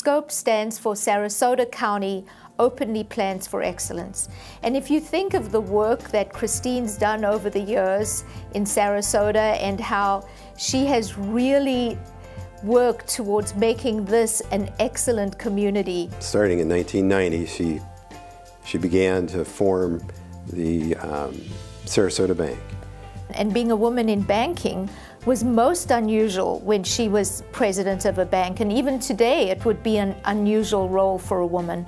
SCOPE stands for Sarasota County Openly Plans for Excellence. And if you think of the work that Christine's done over the years in Sarasota and how she has really worked towards making this an excellent community. Starting in 1990, she began to form the Sarasota Bank. And being a woman in banking was most unusual when she was president of a bank, and even today it would be an unusual role for a woman.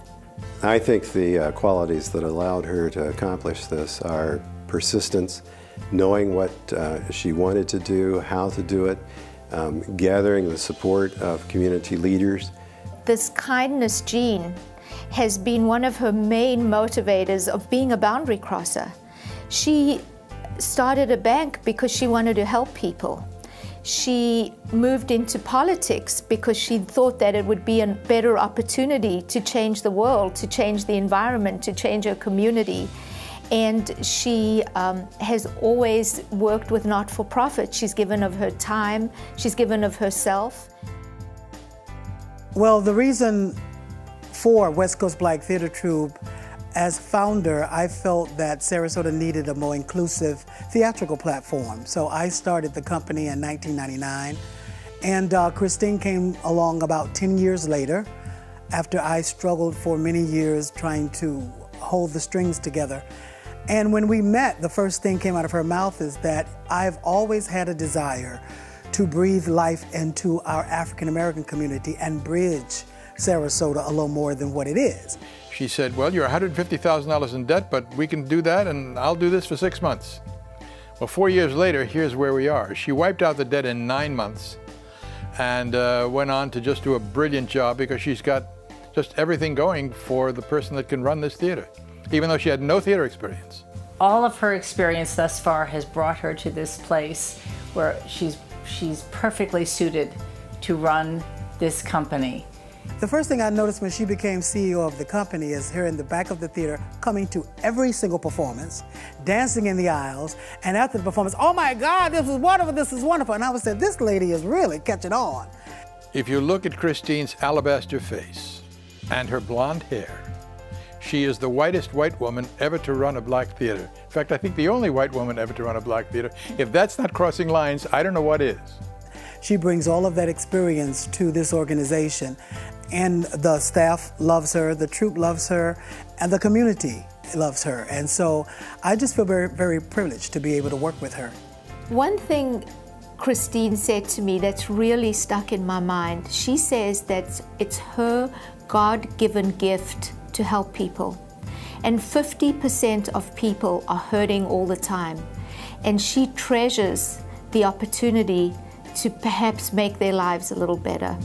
I think the qualities that allowed her to accomplish this are persistence, knowing what she wanted to do, how to do it, gathering the support of community leaders. This kindness gene has been one of her main motivators of being a boundary crosser. She started a bank because she wanted to help people. She moved into politics because she thought that it would be a better opportunity to change the world, to change the environment, to change her community. And she has always worked with not-for-profit. She's given of her time, she's given of herself. Well, the reason for West Coast Black Theater Troupe, as founder, I felt that Sarasota needed a more inclusive theatrical platform. So I started the company in 1999, and Christine came along about 10 years later, after I struggled for many years trying to hold the strings together. And when we met, the first thing came out of her mouth is that I've always had a desire to breathe life into our African American community and bridge Sarasota a little more than what it is. She said, well, you're $150,000 in debt, but we can do that, and I'll do this for 6 months. Well, 4 years later, here's where we are. She wiped out the debt in 9 months and went on to just do a brilliant job because she's got just everything going for the person that can run this theater, even though she had no theater experience. All of her experience thus far has brought her to this place where she's perfectly suited to run this company. The first thing I noticed when she became CEO of the company is her in the back of the theater coming to every single performance, dancing in the aisles, and after the performance, oh my God, this is wonderful, this is wonderful. And I would say, this lady is really catching on. If you look at Christine's alabaster face and her blonde hair, she is the whitest white woman ever to run a black theater. In fact, I think the only white woman ever to run a black theater. If that's not crossing lines, I don't know what is. She brings all of that experience to this organization, and the staff loves her, the troupe loves her, and the community loves her. And so I just feel very, very privileged to be able to work with her. One thing Christine said to me that's really stuck in my mind, she says that it's her God-given gift to help people. And 50% of people are hurting all the time. And she treasures the opportunity to perhaps make their lives a little better.